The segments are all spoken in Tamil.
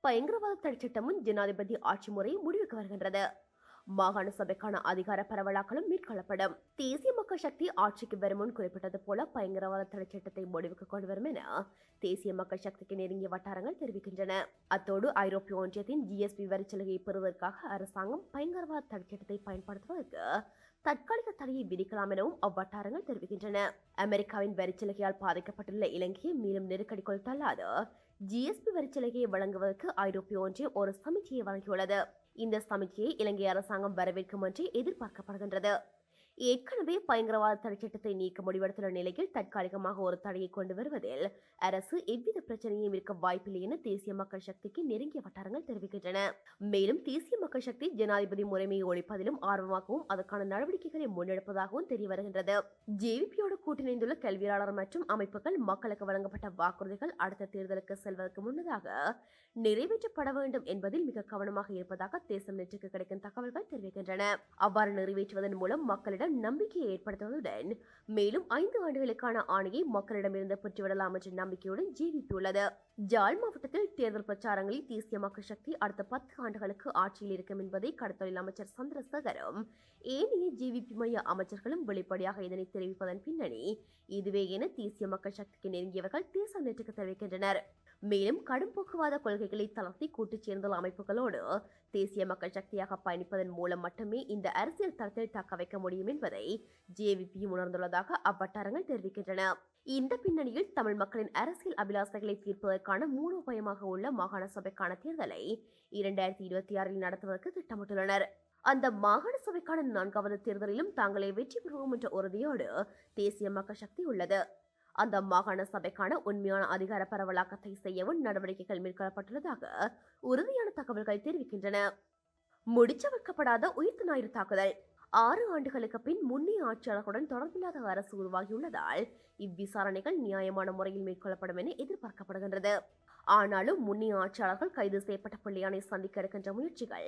பயங்கரவாத தடைச்சட்டமும் ஜனாதிபதி ஆட்சி முறை முடிவுக்கு வருகின்றது. மாகாண சபைக்கான அதிகார பரவலாக்களும் மேற்கொள்ளப்படும். தேசிய மக்கள் சக்தி ஆட்சிக்கு வரும் முன் குறிப்பிட்டது போல பயங்கரவாத தடைச்சட்டத்தை முடிவுக்கு கொண்டு வரும் என தேசிய மக்கள் சக்திக்கு நெருங்கிய வட்டாரங்கள் தெரிவிக்கின்றன. அத்தோடு ஐரோப்பிய ஒன்றியத்தின் ஜிஎஸ்பி வரிச்சலுகையை பெறுவதற்காக அரசாங்கம் பயங்கரவாத தடைச்சட்டத்தை பயன்படுத்துவதற்கு தற்காலிக தடையை விதிக்கலாம் எனவும் அவ்வட்டாரங்கள் தெரிவிக்கின்றன. அமெரிக்காவின் வரிச்சலுகையால் பாதிக்கப்பட்டுள்ள இலங்கையை மேலும் நெருக்கடிக்குள் தள்ளாது ஜிஎஸ்பி வரிச்சலுகையை வழங்குவதற்கு ஐரோப்பிய ஒன்றியம் ஒரு சமிக்கையை வழங்கியுள்ளது. இந்த சமிக்கையை இலங்கை அரசாங்கம் வரவேற்கும் என்று எதிர்பார்க்கப்படுகின்றது. ஏற்கனவே பயங்கரவாத தடைச்சட்டத்தை நீக்க முடிவெடுத்துள்ள நிலையில் தற்காலிகமாக ஒரு தடையை கொண்டு வருவதில் அரசு எவ்வித பிரச்சனையும் இருக்க வாய்ப்பில்லை என தேசிய மக்கள் சக்திக்கு நெருங்கிய வட்டாரங்கள் தெரிவிக்கின்றன. மேலும் தேசிய மக்கள் சக்தி ஜனாதிபதி முறைமையை ஒழிப்பதிலும் ஆர்வமாகவும் அதற்கான நடவடிக்கைகளை முன்னெடுப்பதாகவும் தெரிய வருகின்றது. ஜேவிபியோடு கூட்டிணைந்துள்ள கல்வியாளர் மற்றும் அமைப்புகள் மக்களுக்கு வழங்கப்பட்ட வாக்குறுதிகள் அடுத்த தேர்தலுக்கு செல்வதற்கு முன்னதாக நிறைவேற்றப்பட வேண்டும் என்பதில் மிக கவனமாக இருப்பதாக தேசம் நெற்றுக்கு கிடைக்கும் தகவல்கள் தெரிவிக்கின்றன. அவ்வாறு நிறைவேற்றுவதன் மூலம் மக்களிடம் நம்பிக்கையை ஏற்படுத்துவதுடன் மேலும் 5 ஆண்டுகளுக்கான ஆணையை மக்களிடமிருந்து பெற்றுவிடலாம் என்ற நம்பிக்கையுடன் ஜேவிபி உள்ளது. ஜாழ் மாவட்டத்தில் தேர்தல் பிரச்சாரங்களில் தேசிய மக்கள் சக்தி அடுத்த 10 ஆண்டுகளுக்கு ஆட்சியில் இருக்கும் என்பதை கடத்தொழில் அமைச்சர் சந்திரசேகரும் ஏனைய ஜேவிபி மைய அமைச்சர்களும் வெளிப்படையாக இதனை தெரிவிப்பதன் பின்னணி இதுவே என தேசிய மக்கள் சக்திக்கு நெருங்கியவர்கள் தேசம் நெற்றுக்கு தெரிவிக்கின்றனர். மேலும் கடும் போக்குவாத கொள்கைகளை தளர்த்தி கூட்டுச் சேர்ந்தல் அமைப்புகளோடு தேசிய மக்கள் சக்தியாக பயணிப்பதன் மூலம் மட்டுமே இந்த அரசியல் தளத்தில் தக்க வைக்க முடியும் என்பதை ஜேவிபி உணர்ந்துள்ளதாக அவ்வட்டாரங்கள் தெரிவிக்கின்றன. இந்த பின்னணியில் தமிழ் மக்களின் அரசியல் அபிலாசைகளை தீர்ப்பதற்கான மூலோபாயமாக உள்ள மாகாண சபைக்கான தேர்தலை 2026 நடத்துவதற்கு திட்டமிட்டுள்ளனர். அந்த மாகாண சபைக்கான 4வது தேர்தலிலும் தாங்களே வெற்றி பெறுவோம் என்ற உறுதியோடு தேசிய மக்கள் சக்தி உள்ளது. அந்த மாகாண சபைக்கான உண்மையான அதிகார பரவலாக்கத்தை செய்யவும் நடவடிக்கைகள் மேற்கொள்ளப்பட்டுள்ளதாக உறுதியான தகவல்கள் தெரிவிக்கின்றன. முடிச்சவைக்கப்படாத உயிர்த்த ஞாயிறு தாக்குதல் 6 ஆண்டுகளுக்கு பின் முன்னைய ஆட்சியாளர்களுடன் தொடர்பில்லாத அரசு உருவாகியுள்ளதால் இவ்விசாரணைகள் நியாயமான முறையில் மேற்கொள்ளப்படும் என எதிர்பார்க்கப்படுகின்றது. ஆனாலும் முன்னைய ஆட்சியாளர்கள் கைது செய்யப்பட்ட பிள்ளையானை சந்திக்க இருக்கின்ற முயற்சிகள்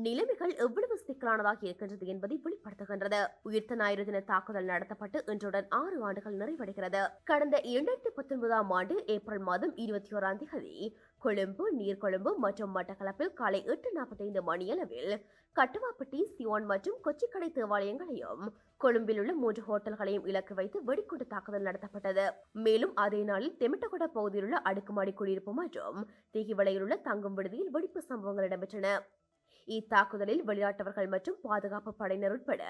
நிலைமைகள் எவ்வளவு சிக்கலானதாக இருக்கின்றது என்பதை வெளிப்படுத்துகின்றது. உயிர்த்த ஞாயிறு தின தாக்குதல் நடத்தப்பட்டு இன்றுடன் 6 ஆண்டுகள் நிறைவடைகிறது. கடந்த 2019ஆம் ஆண்டு ஏப்ரல் மாதம் 21ஆம் தேதி கொழும்பு, நீர்கொழும்பு மற்றும் மட்டக்களப்பில் காலை 8:45 மணியளவில் கட்டுவாப்பட்டி, சியோன் மற்றும் கொச்சிக்கடை தேவாலயங்களையும் கொழும்பில் உள்ள 3 ஹோட்டல்களையும் இலக்கு வைத்து வெடிகுண்டு தாக்குதல் நடத்தப்பட்டது. மேலும் அதே நாளில் தெமிட்டகொட பகுதியில் உள்ள அடுக்குமாடி குடியிருப்பு மற்றும் திகிவளையில் உள்ள தங்கும் விடுதியில் வெடிப்பு சம்பவங்கள் இடம்பெற்றன. இத்தாக்குதலில் வெளிநாட்டவர்கள் மற்றும் பாதுகாப்பு படையினர் உட்பட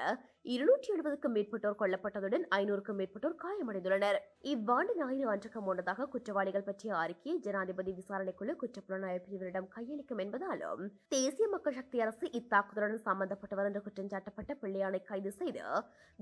270க்கும் மேற்பட்டோர் கொல்லப்பட்டதுடன் 500க்கும் மேற்பட்டோர் காயமடைந்துள்ளனர். இவ்வாண்டு ஞாயிறு அன்றுக்கு முன்னதாக குற்றவாளிகள் பற்றிய அறிக்கையை ஜனாதிபதி விசாரணைக்குழு குற்றப்புலனாய்வு பிரிவினரிடம் கையளிக்கும் என்பதாலும் தேசிய மக்கள் சக்தி அரசு இத்தாக்குதலுடன் சம்பந்தப்பட்டவர் என்று குற்றம் சாட்டப்பட்ட பிள்ளையானை கைது செய்து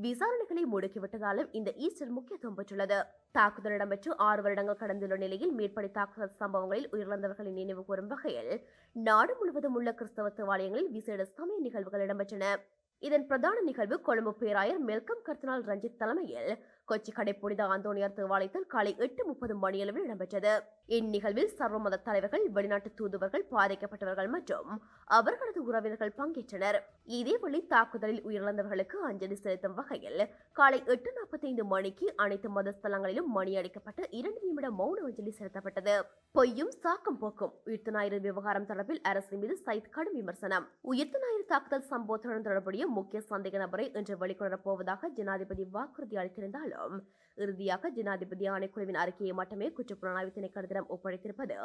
விசாரணைகளை முடுக்கிவிட்டதாலும் இந்த ஈஸ்டர் முக்கியத்துவம் பெற்றுள்ளது. தாக்குதல் இடம்பெற்று 6 வருடங்கள் கடந்துள்ள நிலையில் மேற்படி தாக்குதல் சம்பவங்களில் உயிரிழந்தவர்களின் நினைவு கூறும் வகையில் நாடு முழுவதும் உள்ள கிறிஸ்தவ தேவாலயங்களில் விசேட சமய நிகழ்வுகள் இடம்பெற்றன. இதன் பிரதான நிகழ்வு கொழும்பு பேராயர் மெல்கம் கர்தினால் ரஞ்சித் தலைமையில் கொச்சிக்கடை புனித அந்தோனியார் தேவாலயத்தில் காலை 8:30 மணியளவில் இடம்பெற்றது. இந்நிகழ்வில் சர்வமத தலைவர்கள், வெளிநாட்டு தூதுவர்கள், பாதிக்கப்பட்டவர்கள் மற்றும் அவர்களது உறவினர்கள் பங்கேற்றனர். இதேவேளை தாக்குதலில் உயிரிழந்தவர்களுக்கு அஞ்சலி செலுத்தும் வகையில் காலை 8:45 மணிக்கு அனைத்து மத ஸ்தலங்களிலும் மணி அடிக்கப்பட்டு 2 நிமிட மௌன அஞ்சலி செலுத்தப்பட்டது. பொய்யும் சாக்கம் போக்கும் உயிர்த்த ஞாயிறு விவகாரம் தொடர்பில் அரசு மீது சைத் கடும் விமர்சனம். உயிர்த்த ஞாயிறு தாக்குதல் சம்பவத்துடன் தொடர்புடைய முக்கிய சந்தேக நபரை இன்று வெளிக்கொணரப் போவதாக ஜனாதிபதி வாக்குறுதி அளித்திருந்தாலும் இறுதியாக ஜனாதிபதி ஆணைக்குழுவின் அறிக்கையை மட்டுமே குற்றப்புலனாய்வு திணைக்களத்திடம் ஒப்படைத்திருப்பது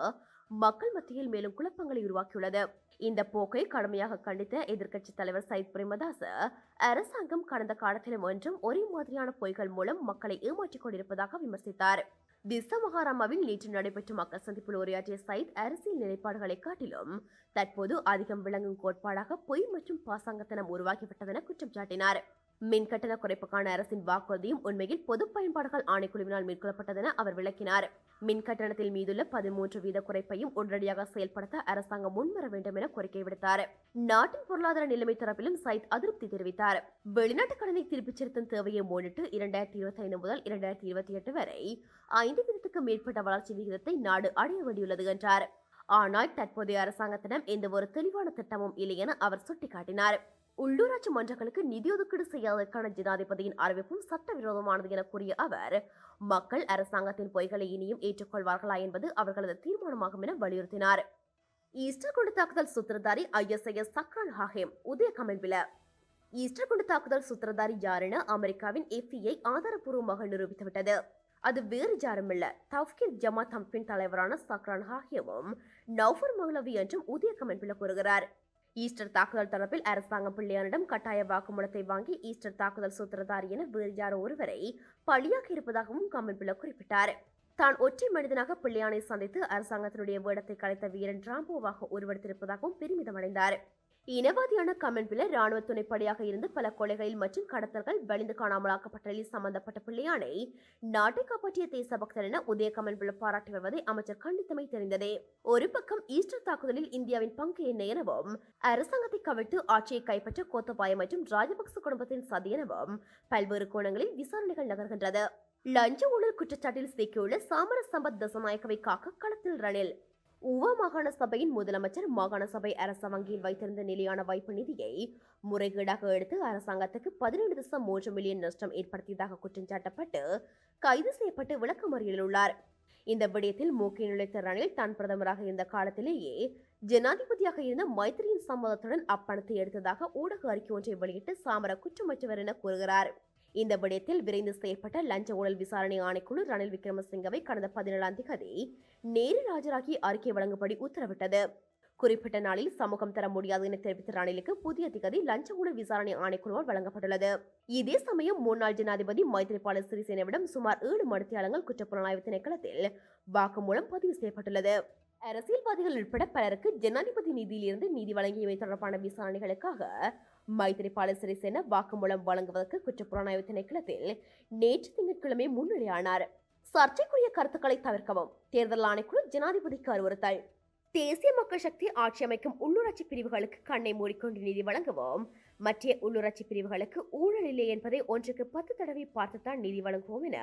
மக்கள் மத்தியில் மேலும் குழப்பங்களை உருவாக்கியுள்ளது. இந்த போக்கை கடுமையாக கண்டித்த எதிர்க்கட்சித் தலைவர் சைத் பிரேமதாச அரசாங்கம் கடந்த காலத்திலும் ஒன்றும் ஒரே மாதிரியான பொய்கள் மூலம் மக்களை ஏமாற்றிக் கொண்டிருப்பதாக விமர்சித்தார். திஸ்ஸ மகாராமாவில் நேற்று நடைபெற்ற மக்கள் சந்திப்பில் உரையாற்றிய சைத் அரசியல் நிலைப்பாடுகளை காட்டிலும் தற்போது அதிகம் விளங்கும் கோட்பாடாக பொய் மற்றும் பாசாங்கத்தனம் உருவாகிவிட்டதென குற்றம் சாட்டினார். மின்கட்டண குறைப்புக்கான அரசின் வாக்குறுதியும் உண்மையில் பொது பயன்பாடுகள் ஆணைக்குழுவினால் மேற்கொள்ளப்பட்டதென அவர் விளக்கினார். மின் கட்டணத்தில் மீதுள்ள 13% குறைப்பையும் உடனடியாக செயல்படுத்த அரசாங்கம் முன்வர வேண்டும் என கோரிக்கை விடுத்தார். நாட்டின் பொருளாதார நிலைமை தரப்பிலும் சைத் அதிருப்தி தெரிவித்தார். வெளிநாட்டு கடனை திருப்பிச் செலுத்தும் தேவையை முன்னிட்டு 2025 முதல் 2028 வரை 5% மேற்பட்ட வளர்ச்சி விகிதத்தை நாடு அடைய வேண்டியுள்ளது என்றார். ஆனால் தற்போதைய அரசாங்கத்திடம் எந்த ஒரு தெளிவான திட்டமும் இல்லை என அவர் சுட்டிக்காட்டினார். உள்ளூராட்சி மன்றங்களுக்கு நிதி ஒதுக்கீடு செய்யாததற்கான ஜனாதிபதியின் அறிவிப்பும் சட்டவிரோதமானது என கூறிய அவர் மக்கள் அரசாங்கத்தின் பொய்களை இனியும் ஏற்றுக்கொள்வார்களா என்பது அவர்களது தீர்மானமாகும் என வலியுறுத்தினார். ஈஸ்டர் குண்டு தாக்குதல் சூத்திரதாரி ISIS சக்ரான் ஹாஹிம் உதய கமெல்வில. ஈஸ்டர் குண்டு தாக்குதல் சூத்திரதாரி யாரென அமெரிக்காவின் FBI ஆதாரப்பூர்வமாக நிரூபித்துவிட்டது. அது வேறு யாருமில்ல, தவ்ஹீத் ஜமாத் அமைப்பின் தலைவரான சக்ரான் ஹாஹிமும் நௌஃபர் மௌலவி என்றும் உதய கமெல்வில கூறுகிறார். ஈஸ்டர் தாக்குதல் தொடர்பில் அரசாங்கம் பிள்ளையானிடம் கட்டாய வாக்குமூலத்தை வாங்கி ஈஸ்டர் தாக்குதல் சூத்திரதாரி என வேறு யாரோ ஒருவரை பழியாக்கி இருப்பதாகவும் கமெல்வில குறிப்பிட்டார். தான் ஒற்றை மனிதனாக பிள்ளையானை சந்தித்து அரசாங்கத்தினுடைய வேடத்தை கலைத்த வீரன் ராம்போவாக உருவெடுத்திருப்பதாகவும் பெருமிதம் அடைந்தார். இனவாதியான கமெல்வில ராணுவ துணைப்படையாக இருந்து பல கொலைகளில் மற்றும் கடத்தல்கள் வலிந்து காணாமலாக்கப்பட்டதில் சம்பந்தப்பட்ட பிள்ளையானை நாட்டை காப்பாற்றிய தேசபக்தர் என உதய கமெல்வில பாராட்டி வருவதை அமைச்சர் கண்டித்தமை தெரிந்ததே. ஒரு பக்கம் ஈஸ்டர் தாக்குதலில் இந்தியாவின் பங்கு என்ன எனவும் அரசாங்கத்தை கவிழ்த்து ஆட்சியை கைப்பற்ற கோத்தபாய மற்றும் ராஜபக்ச குடும்பத்தின் சதி எனவும் பல்வேறு கோணங்களில் விசாரணைகள் நகர்கின்றது. லஞ்ச ஊழல் குற்றச்சாட்டில் சிக்கியுள்ள சாமர சம்பத் தசநாயக்கவை காக்க களத்தில் ரணில். ஊவா மாகாண சபையின் முதலமைச்சர் மாகாண சபை அரச வங்கியில் வைத்திருந்த நிலையான வைப்பு நிதியை முறைகேடாக எடுத்து அரசாங்கத்துக்கு 17.3 மில்லியன் நஷ்டம் ஏற்படுத்தியதாக குற்றம் சாட்டப்பட்டு கைது செய்யப்பட்டு விளக்கமறியலில் உள்ளார். இந்த விடயத்தில் மூக்கில் நுழைத்த ரணில் தான் பிரதமராக இருந்த காலத்திலேயே ஜனாதிபதியாக இருந்த மைத்திரியின் சம்மதத்துடன் அப்பணத்தை எடுத்ததாக ஊடக அறிக்கை ஒன்றை வெளியிட்டு சாமர குற்றமற்றவர் என கூறுகிறார். இந்த விடயத்தில் விரைந்து செயற்பட்ட லஞ்ச ஊழல் விசாரணை ஆணைக்குழு ரணில் விக்ரமசிங்கவை கடந்த 17ஆம் தேதி நேரில் ஆஜராகி அறிக்கை வழங்கும்படி உத்தரவிட்டது. குறிப்பிட்ட நாளில் சமூகம் தர முடியாது என தெரிவித்த ரணிலுக்கு புதிய திகதி லஞ்ச ஊழல் விசாரணை ஆணைக்குழுவால் வழங்கப்பட்டுள்ளது. இதே சமயம் முன்னாள் ஜனாதிபதி மைத்ரிபால சிறிசேனவிடம் சுமார் 7 மணித்தியாலங்கள் குற்றப்புலனாய்வு திணைக்களத்தில் வாக்குமூலம் பதிவு செய்யப்பட்டுள்ளது. அரசியல்வாதிகள் உட்பட பலருக்கு ஜனாதிபதி நிதியிலிருந்து நிதி வழங்கியவை தொடர்பான விசாரணைகளுக்காக மைத்ரிபால சிறிசேன வாக்குமூலம் வழங்குவதற்கு குற்றப்புலனாய்வு திணைக்களத்தில் நேற்று திங்கட்கிழமை முன்னிலையானார். சர்ச்சைக்குரிய கருத்துக்களை தவிர்க்கவும் தேர்தல் ஆணைக்குழு ஜனாதிபதிக்கு அறிவுறுத்தல். தேசிய மக்கள் சக்தி ஆட்சி அமைக்கும் உள்ளூராட்சி பிரிவுகளுக்கு கண்ணை மூடிக்கொண்டு நிதி வழங்குவோம். மற்ற உள்ளூராட்சி பிரிவுகளுக்கு ஊழல் இல்லை என்பதை 1க்கு 10 தடவை பார்த்துத்தான் நிதி வழங்குவோம் என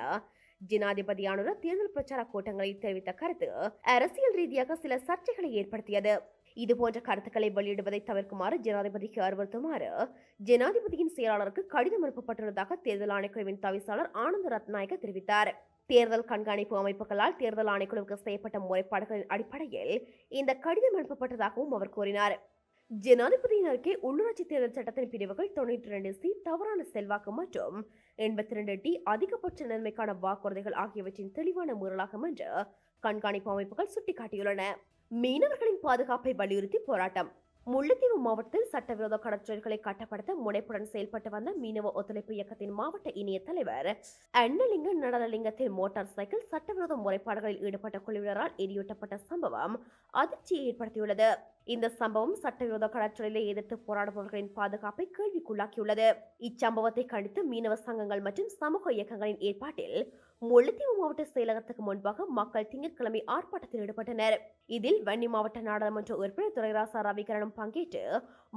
ஜனாதிபதியானோர் தேர்தல் பிரச்சார கூட்டங்களில் தெரிவித்த கருத்து அரசியல் ரீதியாக சில சர்ச்சைகளை ஏற்படுத்தியது. இதுபோன்ற கருத்துக்களை வெளியிடுவதை தவிர்க்குமாறு ஜனாதிபதிக்கு அறிவுறுத்துமாறு ஜனாதிபதியின் செயலாளருக்கு கடிதம் அனுப்பப்பட்டுள்ளதாக தேர்தல் ஆணைக்குழுவின் தவிசாளர் ஆனந்த ரத்நாயக்க தெரிவித்தார். தேர்தல் கண்காணிப்பு அமைப்புகளால் தேர்தல் ஆணைக்குழுவுக்கு செய்யப்பட்ட முறைப்பாடுகளின் அடிப்படையில் இந்த கடிதம் அனுப்பப்பட்டதாகவும் அவர் கூறினார். ஜனாதிபதியின் அறிக்கை உள்ளூராட்சி தேர்தல் சட்டத்தின் பிரிவுகள் 92C தவறான செல்வாக்கு மற்றும் 82D அதிகபட்ச நன்மைக்கான வாக்குறுதிகள் ஆகியவற்றின் தெளிவான மீறலாகும் என்று கண்காணிப்பு அமைப்புகள் சுட்டிக்காட்டியுள்ளன. மீனவர்களின் பாதுகாப்பை வலியுறுத்தி போராட்டம். முல்லைத்தீவு மாவட்டத்தில் சட்டவிரோத கடற்தொழில்களை கட்டுப்படுத்த முனைப்புடன் செயல்பட்டு வந்த மீனவ ஒத்துழைப்பு இயக்கத்தின் மாவட்ட இணைய தலைவர் அன்னலிங்க நடனலிங்கத்தின் மோட்டார் சைக்கிள் சட்டவிரோத முறைப்பாடுகளில் ஈடுபட்ட குழுவினரால் எரியூட்டப்பட்ட சம்பவம் அதிர்ச்சியை ஏற்படுத்தியுள்ளது. இந்த சம்பவம் சட்டவிரோத கடற்தொழிலை எதிர்த்து போராடுபவர்களின் பாதுகாப்பை கேள்விக்குள்ளாக்கியுள்ளது. இச்சம்பவத்தை கண்டித்து மீனவ சங்கங்கள் மற்றும் சமூக இயக்கங்களின் ஏற்பாட்டில் முல்லைத்தீவு மாவட்ட செயலகத்துக்கு முன்பாக மக்கள் திங்கட்கிழமை ஆர்ப்பாட்டத்தில் ஈடுபட்டனர். இதில் வன்னி மாவட்ட நாடாளுமன்ற உறுப்பினர் துரைராசா ரவிகரனும் பங்கேற்று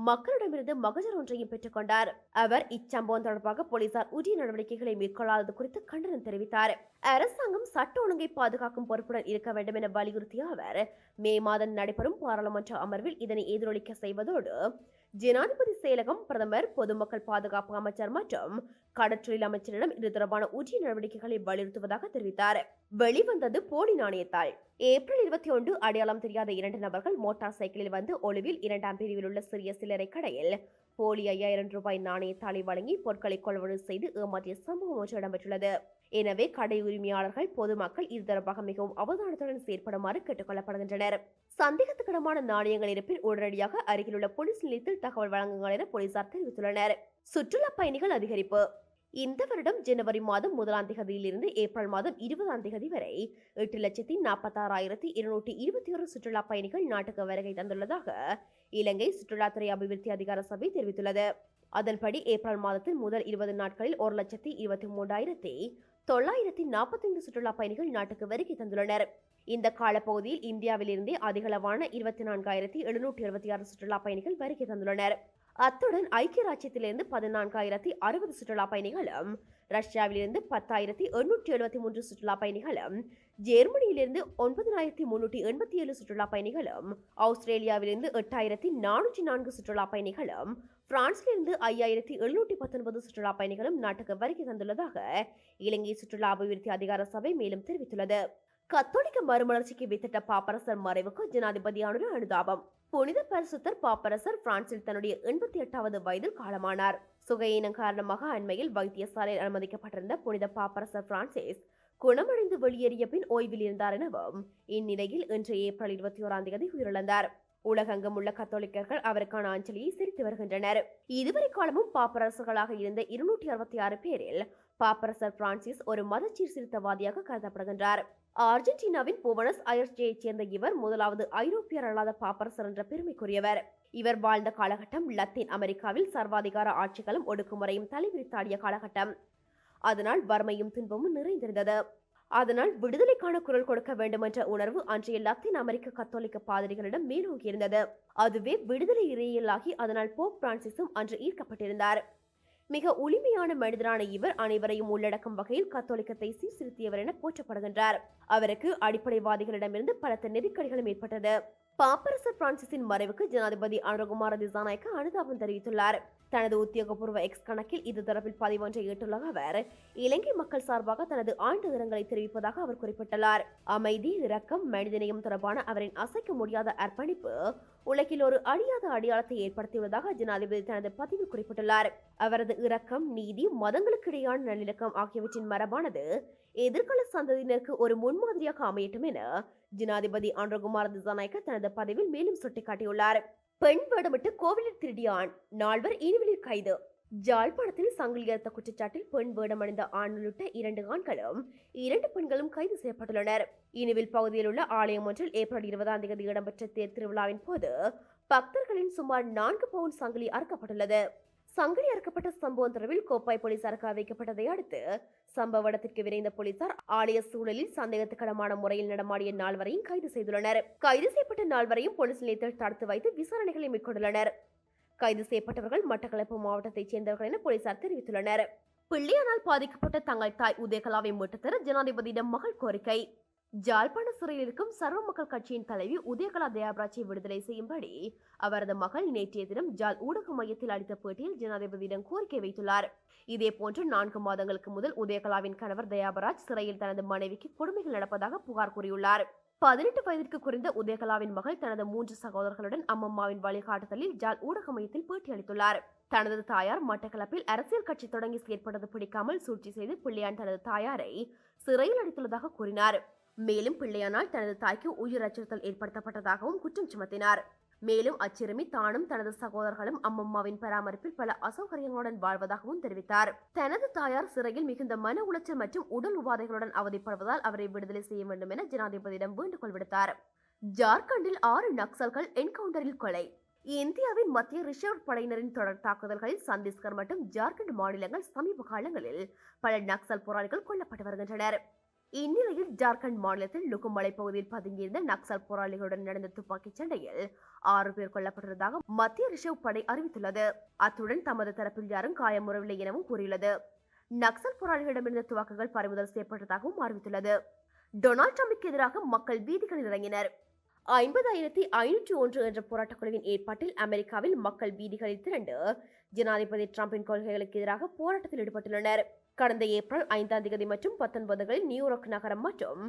மக்களிடமிருந்து மகஜர் ஒன்றையும் பெற்றுக் கொண்டார். அவர் இச்சம்பவம் தொடர்பாக போலீசார் உரிய நடவடிக்கைகளை மேற்கொள்ளாதது குறித்து கண்டனம் தெரிவித்தார். அரசாங்கம் சட்ட ஒழுங்கை பாதுகாக்கும் பொறுப்புடன் இருக்க வேண்டும் என வலியுறுத்திய அவர் மே மாதம் நடைபெறும் பாராளுமன்ற அமர்வில் இதனை எதிரொலிக்க செய்வதோடு ஜனாதிபதி செயலகம், பிரதமர், பொதுமக்கள் பாதுகாப்பு அமைச்சர் மற்றும் கடற்றொழில் அமைச்சரிடம் இது தொடர்பான உரிய நடவடிக்கைகளை வலியுறுத்துவதாக தெரிவித்தார். வெளிவந்தது போலி நாணயத்தாள். ஏப்ரல் 21 அடையாளம் தெரியாத 2 நபர்கள் மோட்டார் சைக்கிளில் வந்து ஒளிவில் 2ஆம் பிரிவில் உள்ள சிறிய சில்லறை கடையில் போலி 5000 ரூபாய் நாணயத்தாளை வழங்கி பொருட்களை கொள்வனவு செய்து ஏமாற்றிய சம்பவம் ஒன்று இடம்பெற்றுள்ளது. எனவே கடை உரிமையாளர்கள், பொதுமக்கள் இது தொடர்பாக மிகவும் அவதானத்துடன் செயற்படுமாறு கேட்டுக் கொள்ளப்படுகின்றனர். சந்தேகத்துக்கிடமான நாணயங்கள் இருப்பில் உடனடியாக அருகிலுள்ள போலீஸ் நிலையத்தில் தகவல் வழங்குங்கள் என போலீசார் தெரிவித்துள்ளனர். சுற்றுலா பயணிகள் அதிகரிப்பு. இந்த வருடம் ஜனவரி மாதம் 1ஆம் தேதியிலிருந்து ஏப்ரல் மாதம் 20ஆம் தேதி வரை 8,46,221 சுற்றுலா பயணிகள் நாட்டுக்கு வருகை தந்துள்ளதாக இலங்கை சுற்றுலாத்துறை அபிவிருத்தி அதிகார சபை தெரிவித்துள்ளது. அதன்படி ஏப்ரல் மாதத்தில் முதல் 20 நாட்களில் 1,23,945 சுற்றுலா பயணிகள் நாட்டுக்கு வருகை தந்துள்ளனர். இந்த காலப்பகுதியில் இந்தியாவிலிருந்தே அதிகளவான 24,776 சுற்றுலா பயணிகள் வருகை தந்துள்ளனர். அத்துடன் ஐக்கிய ராஜ்யத்திலிருந்து 14,060 சுற்றுலா பயணிகளும், ரஷ்யாவிலிருந்து 10,873 சுற்றுலா பயணிகளும், ஜெர்மனியிலிருந்து 9,387 சுற்றுலா பயணிகளும், ஆஸ்திரேலியாவிலிருந்து 8,404 சுற்றுலா பயணிகளும், பிரான்சிலிருந்து 5,719 சுற்றுலா பயணிகளும் நாட்டுக்கு வருகை தந்துள்ளதாக இலங்கை சுற்றுலா அபிவிருத்தி அதிகார சபை மேலும் தெரிவித்துள்ளது. கத்தோலிக்க மறுமலர்ச்சிக்கு வித்திட்ட பாப்பரசர் மறைவுக்கு ஜனாதிபதியான அனுதாபம். புனித பரிசுத்தர் பாப்பரசர் பிரான்சில் தன்னுடைய 88வது வயதில் காலமானார். சுகையினம் காரணமாக அண்மையில் வைத்தியசாலையில் அனுமதிக்கப்பட்டிருந்த புனித பாப்பரசர் பிரான்சிஸ் குணமடைந்து வெளியேறிய பின் ஓய்வில் இருந்தார் எனவும் இந்நிலையில் இன்று ஏப்ரல் 21 உயிரிழந்தார். உலகெங்கும் உள்ள கத்தோலிக்கர்கள் அவருக்கான அஞ்சலியை செலுத்தி வருகின்றனர். இதுவரை காலமும் பாப்பரசர்களாக இருந்த 266 பேரில் பாப்பரசர் பிரான்சிஸ் ஒரு மத சீர்திருத்தவாதியாக கருதப்படுகின்றார். அர்ஜென்டினாவின் புவனஸ் அயர்ஸைச் சேர்ந்த இவர் முதலாவது ஐரோப்பியர் அல்லாத பாப்பரசர் என்ற பெருமைக்குரியவர். இவர் வாழ்ந்த காலகட்டம் லத்தீன் அமெரிக்காவில் சர்வாதிகார ஆட்சிகளும் ஒடுக்குமுறையும் தலைவிரித்தாடிய காலகட்டம். அதனால் வறுமையும் துன்பமும் நிறைந்திருந்தது. அதனால் விடுதலைக்கான குரல் கொடுக்க வேண்டும் என்ற உணர்வு அன்றைய லத்தீன் அமெரிக்க கத்தோலிக்க பாதிரிகளிடம் மேலோங்கியிருந்தது. அதுவே விடுதலை இறையியலாகி அதனால் போப் பிரான்சிஸும் அன்று ஈர்க்கப்பட்டிருந்தார். மிக உளிமையான மனிதரான இவர் அனைவரையும் உள்ளடக்கும் வகையில் கத்தோலிக்கத்தை சீர்திருத்தியவர் என போற்றப்படுகின்றார். அவருக்கு அடிப்படைவாதிகளிடமிருந்து பலத்த நெருக்கடிகளும் ஏற்பட்டது. பாப்பரசர் பிரான்சிஸின் மறைவுக்கு ஜனாதிபதி அனுரகுமார திசாநாயக்க அனுதாபம் தெரிவித்துள்ளார். தனது உத்தியோகபூர்வ எக்ஸ் கணக்கில் இது தொடர்பில் பதிவொன்றை இட்டுள்ள அவர் இலங்கை மக்கள் சார்பாக தனது ஆழ்ந்த இரங்கலை தெரிவிப்பதாக அவர் குறிப்பிட்டுள்ளார். அமைதி, இரக்கம், மனிதநேயம் தொடர்பான அவரின் அசைக்க முடியாத அர்ப்பணிப்பு உலகில் ஒரு அழியாத அடையாளத்தை ஏற்படுத்தியுள்ளதாக ஜனாதிபதி தனது பதிவில் குறிப்பிட்டுள்ளார். அவரது இரக்கம், நீதி, மதங்களுக்கிடையான நல்லிணக்கம் ஆகியவற்றின் மரபானது எதிர்கால சந்ததியினருக்கு ஒரு முன்மாதிரியாக அமையட்டும் என ஜனாதிபதி அனுரகுமார திசாநாயக்க தனது பதிவில் மேலும் சுட்டிக்காட்டியுள்ளார். பெண் வேடமிட்டு கோவிலில் திருடிய ஆண், 4 இனிவெளியில் கைது. ஜாழ்ப்பாணத்தில் சங்கிலி அறுத்த குற்றச்சாட்டில் பெண் வேடமணிந்த ஆண் உள்ளிட்ட 2 ஆண்களும் 2 பெண்களும் கைது செய்யப்பட்டுள்ளனர். இனிவில் பகுதியில் உள்ள ஆலயம் ஒன்றில் ஏப்ரல் 20 இடம்பெற்ற தேர் திருவிழாவின் போது பக்தர்களின் சுமார் 4 பவுண்ட் சங்கிலி அறுக்கப்பட்டுள்ளது. சங்கிலி அறுக்கப்பட்ட சம்பவம் தொடர்பில் கோப்பாய் போலீசாருக்கு வைக்கப்பட்டதை அடுத்து சம்பவ இடத்திற்கு விரைந்த போலீசார் ஆலய சூழலில் சந்தேகத்துக்கிடமான முறையில் நடமாடிய 4 கைது செய்துள்ளனர். கைது செய்யப்பட்ட 4 போலீஸ் நிலையத்தில் தடுத்து வைத்து விசாரணைகளை மேற்கொண்டுள்ளனர். கைது செய்யப்பட்டவர்கள் மட்டக்களப்பு மாவட்டத்தைச் சேர்ந்தவர்கள் என போலீசார் தெரிவித்துள்ளனர். பிள்ளையானால் பாதிக்கப்பட்ட தங்கள் தாய் உதயகலாவை மீட்டுத்தர ஜனாதிபதியிடம் மகள் கோரிக்கை. ஜாழ்ப்பாண சிறையில் இருக்கும் சர்வ மக்கள் கட்சியின் தலைவி உதயகலா தயாபராஜை விடுதலை செய்யும்படி அவரது மகள் நேற்றைய தினம் ஜாழ் ஊடக மையத்தில் அளித்த பேட்டியில் ஜனாதிபதியிடம் கோரிக்கை வைத்துள்ளார். இதேபோன்று 4 மாதங்களுக்கு முதல் உதயகலாவின் கணவர் தயாபராஜ் சிறையில் தனது மனைவிக்கு கொடுமைகள் நடப்பதாக புகார் கூறியுள்ளார். 18 வயதிற்கு குறைந்த உதயகலாவின் மகள் தனது 3 சகோதரர்களுடன் அம்மம்மாவின் வழிகாட்டுதலில் ஜாழ் ஊடக மையத்தில் பேட்டி அளித்துள்ளார். தனது தாயார் மட்டக்களப்பில் அரசியல் கட்சி தொடங்கி செயற்பட்டது பிடிக்காமல் சூழ்ச்சி செய்து பிள்ளையான் தனது தாயாரை சிறையில் அடைத்துள்ளதாக கூறினார். மேலும் பிள்ளையானால் தனது தாய்க்கு உயிர் அச்சுறுத்தல் ஏற்படுத்தப்பட்டதாகவும் குற்றம் சுமத்தினார். மேலும் அச்சிறுமி தானும் தனது சகோதரர்களும் அம்மம்மாவின் பராமரிப்பில் பல அசௌகரியங்களுடன் வாழ்வதாகவும் தெரிவித்தார். தனது தாயார் சிறையில் மிகுந்த மன உளைச்சல் மற்றும் உடல் உபாதைகளுடன் அவதிப்படுவதால் அவரை விடுதலை செய்ய வேண்டும் என ஜனாதிபதியிடம் வேண்டுகோள் விடுத்தார். ஜார்க்கண்டில் 6 நக்சல்கள் என்கவுண்டரில் கொலை. இந்தியாவின் மத்திய ரிசர்வ் படையினரின் தொடர் தாக்குதல்களில் சத்தீஸ்கர் மற்றும் ஜார்க்கண்ட் மாநிலங்கள் சமீப காலங்களில் பல நக்சல் போராளிகள் கொல்லப்பட்டு வருகின்றனர். இந்நிலையில் ஜார்க்கண்ட் மாநிலத்தில் லுகும் மலைப்பகுதியில் பதுங்கியிருந்த நக்சல் போராளிகளுடன் நடந்த துப்பாக்கிச் சண்டையில் 6 பேர் கொல்லப்பட்டதாக மத்திய ரிசர்வ் படை அறிவித்துள்ளது. அத்துடன் தமது தரப்பில் யாரும் காயமுறவில்லை எனவும் கூறியுள்ளது. நக்சல் போராளிகளிடமிருந்த துப்பாக்கிகள் பறிமுதல் செய்யப்பட்டதாகவும் அறிவித்துள்ளது. டொனால்ட் ட்ரம்பிற்கு எதிராக மக்கள் வீதிகளில் இறங்கினர். 50,501 என்ற போராட்டக் குழுவின் ஏற்பாட்டில் அமெரிக்காவில் மக்கள் வீதிகளில் திரண்டு ஜனாதிபதி டிரம்பின் கொள்கைகளுக்கு எதிராக போராட்டத்தில் ஈடுபட்டுள்ளனர். கடந்த ஏப்ரல் 5 மற்றும் 19 நியூயார்க் நகரம் மற்றும்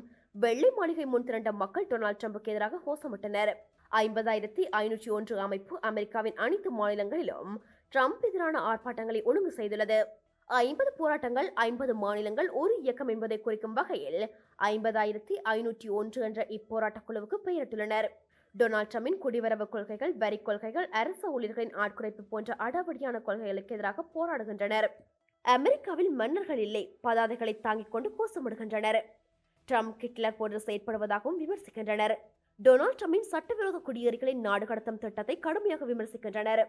வெள்ளை மாளிகை முன் திரண்ட மக்கள் டொனால்ட் ட்ரம்புக்கு எதிராக கோஷமிட்டனர். 50,501 அமைப்பு அமெரிக்காவின் அனைத்து மாநிலங்களிலும் ட்ரம்ப் எதிரான ஆர்ப்பாட்டங்களை ஒழுங்கு செய்துள்ளது. 50 போராட்டங்கள் 50 மாநிலங்கள் ஒரு இயக்கம் என்பதை குறிக்கும் வகையில் 50,501 என்ற இப்போராட்டக் குழுவுக்கு பெயரிட்டுள்ளனர். டொனால்ட் ட்ரம்பின் குடிவரவு கொள்கைகள், வரி கொள்கைகள், அரசு ஊழியர்களின் ஆட்குறைப்பு போன்ற அடாவடியான கொள்கைகளுக்கு எதிராக போராடுகின்றனர். அமெரிக்காவில் மன்னர்கள் இல்லை, பதாதைகளை தாங்கிக் கொண்டு கோஷமிடுகின்றனர். ட்ரம்ப் ஹிட்லர் போன்று செயற்படுவதாகவும் விமர்சிக்கின்றனர். டொனால்ட் ட்ரம்பின் சட்டவிரோத குடியேறிகளின் நாடு கடத்தும் திட்டத்தை கடுமையாக விமர்சிக்கின்றனர்.